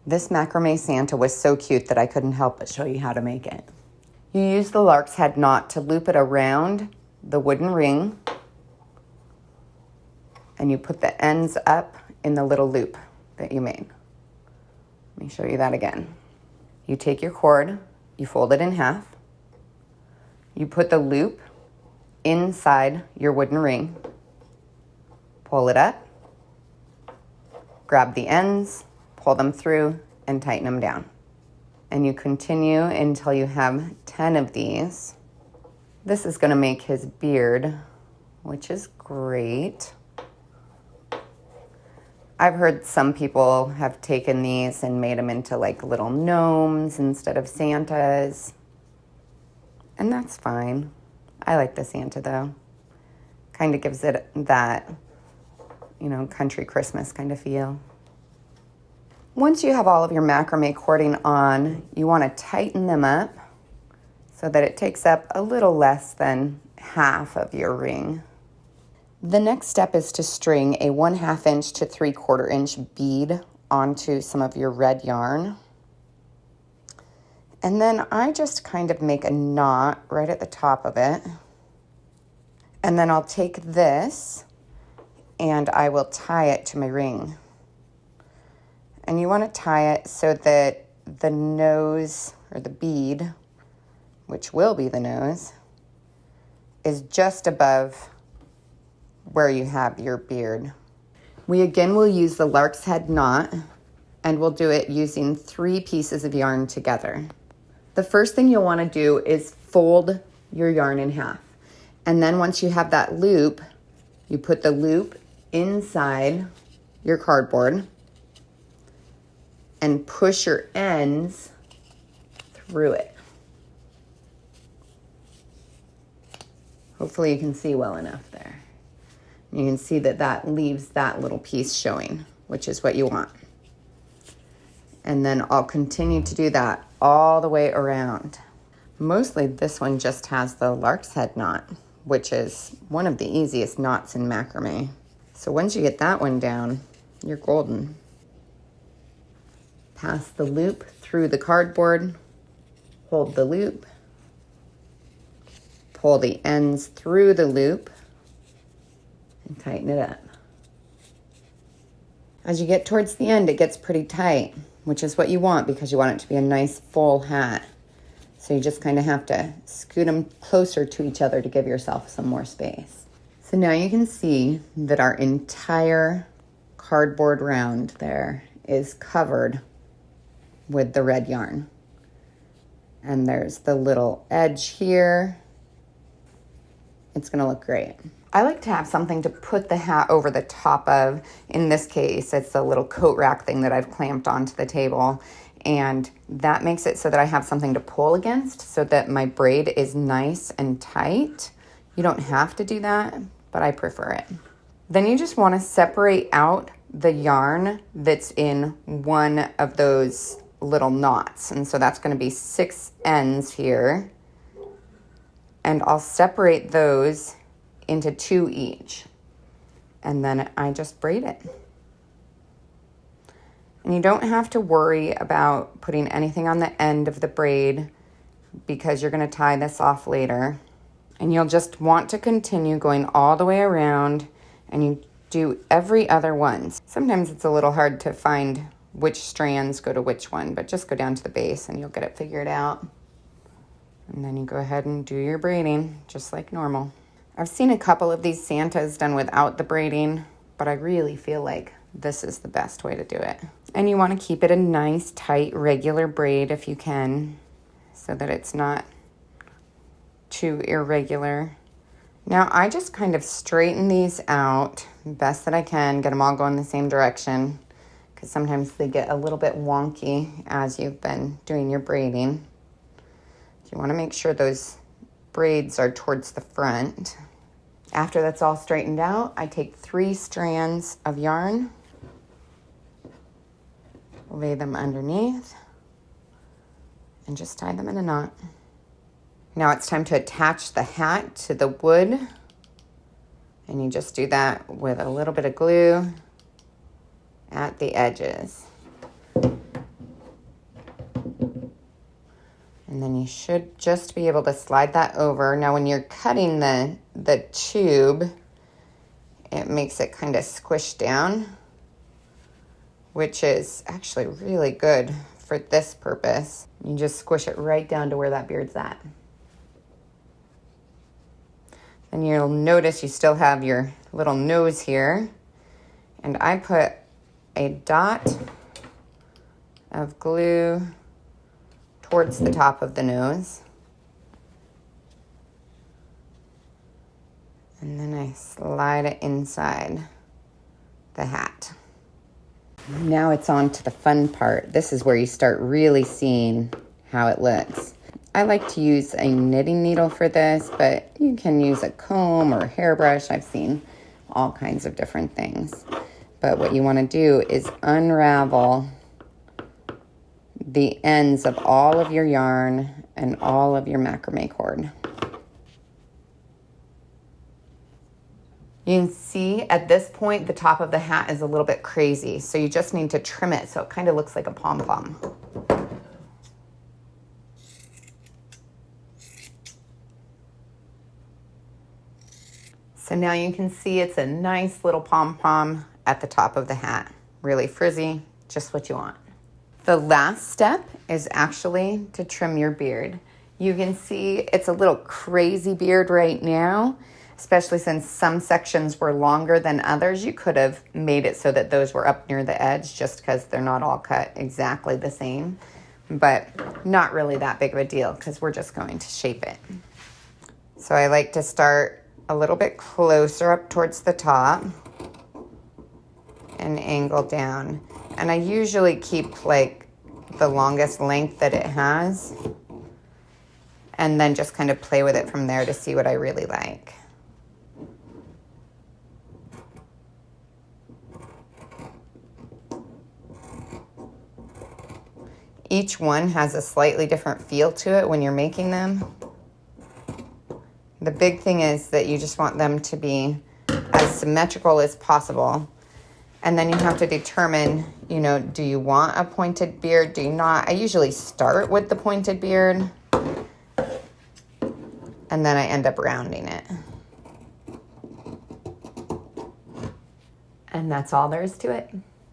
This macrame Santa was so cute that I couldn't help but show you how to make it. You use the lark's head knot to loop it around the wooden ring, and you put the ends up in the little loop that you made. Let me show you that again. You take your cord, you fold it in half, you put the loop inside your wooden ring, pull it up, grab the ends, pull them through, and tighten them down. And you continue until you have 10 of these. This is gonna make his beard, which is great. I've heard some people have taken these and made them into like little gnomes instead of Santas. And that's fine. I like the Santa though. Kind of gives it that, country Christmas kind of feel. Once you have all of your macrame cording on, you want to tighten them up so that it takes up a little less than half of your ring. The next step is to string a 1/2 inch to 3/4 inch bead onto some of your red yarn. And then I just kind of make a knot right at the top of it. And then I'll take this and I will tie it to my ring. And you want to tie it so that the nose, or the bead, which will be the nose, is just above where you have your beard. We again will use the lark's head knot, and we'll do it using 3 pieces of yarn together. The first thing you'll want to do is fold your yarn in half. And then once you have that loop, you put the loop inside your cardboard and push your ends through it. Hopefully you can see well enough there. You can see that that leaves that little piece showing, which is what you want. And then I'll continue to do that all the way around. Mostly this one just has the lark's head knot, which is one of the easiest knots in macrame. So once you get that one down, you're golden. Pass the loop through the cardboard, hold the loop, pull the ends through the loop, and tighten it up. As you get towards the end, it gets pretty tight, which is what you want because you want it to be a nice full hat. So you just kind of have to scoot them closer to each other to give yourself some more space. So now you can see that our entire cardboard round there is covered with the red yarn. And there's the little edge here. It's gonna look great. I like to have something to put the hat over the top of. In this case, it's a little coat rack thing that I've clamped onto the table. And that makes it so that I have something to pull against so that my braid is nice and tight. You don't have to do that, but I prefer it. Then you just wanna separate out the yarn that's in one of those little knots. And so that's gonna be 6 ends here. And I'll separate those into 2 each. And then I just braid it. And you don't have to worry about putting anything on the end of the braid because you're gonna tie this off later. And you'll just want to continue going all the way around, and you do every other one. Sometimes it's a little hard to find which strands go to which one, but just go down to the base and you'll get it figured out. And then you go ahead and do your braiding just like normal. I've seen a couple of these Santas done without the braiding, but I really feel like this is the best way to do it. And you want to keep it a nice, tight, regular braid if you can, so that it's not too irregular. Now I just kind of straighten these out best that I can, get them all going the same direction, because sometimes they get a little bit wonky as you've been doing your braiding. So you want to make sure those braids are towards the front. After that's all straightened out, I take 3 strands of yarn, lay them underneath, and just tie them in a knot. Now it's time to attach the hat to the wood, and you just do that with a little bit of glue at the edges. And then you should just be able to slide that over. Now when you're cutting the tube, it makes it kind of squish down, which is actually really good for this purpose. You just squish it right down to where that beard's at. And you'll notice you still have your little nose here. And I put a dot of glue towards the top of the nose. And then I slide it inside the hat. Now it's on to the fun part. This is where you start really seeing how it looks. I like to use a knitting needle for this, but you can use a comb or a hairbrush. I've seen all kinds of different things. But what you want to do is unravel the ends of all of your yarn and all of your macrame cord. You can see at this point the top of the hat is a little bit crazy, so you just need to trim it so it kind of looks like a pom-pom. So now you can see it's a nice little pom-pom at the top of the hat. Really frizzy, just what you want. The last step is actually to trim your beard. You can see it's a little crazy beard right now, especially since some sections were longer than others. You could have made it so that those were up near the edge just because they're not all cut exactly the same, but not really that big of a deal because we're just going to shape it. So I like to start a little bit closer up towards the top and angle down. And I usually keep like the longest length that it has and then just kind of play with it from there to see what I really like. Each one has a slightly different feel to it when you're making them. The big thing is that you just want them to be as symmetrical as possible. And then you have to determine, you know, do you want a pointed beard? Do you not? I usually start with the pointed beard and then I end up rounding it. And that's all there is to it.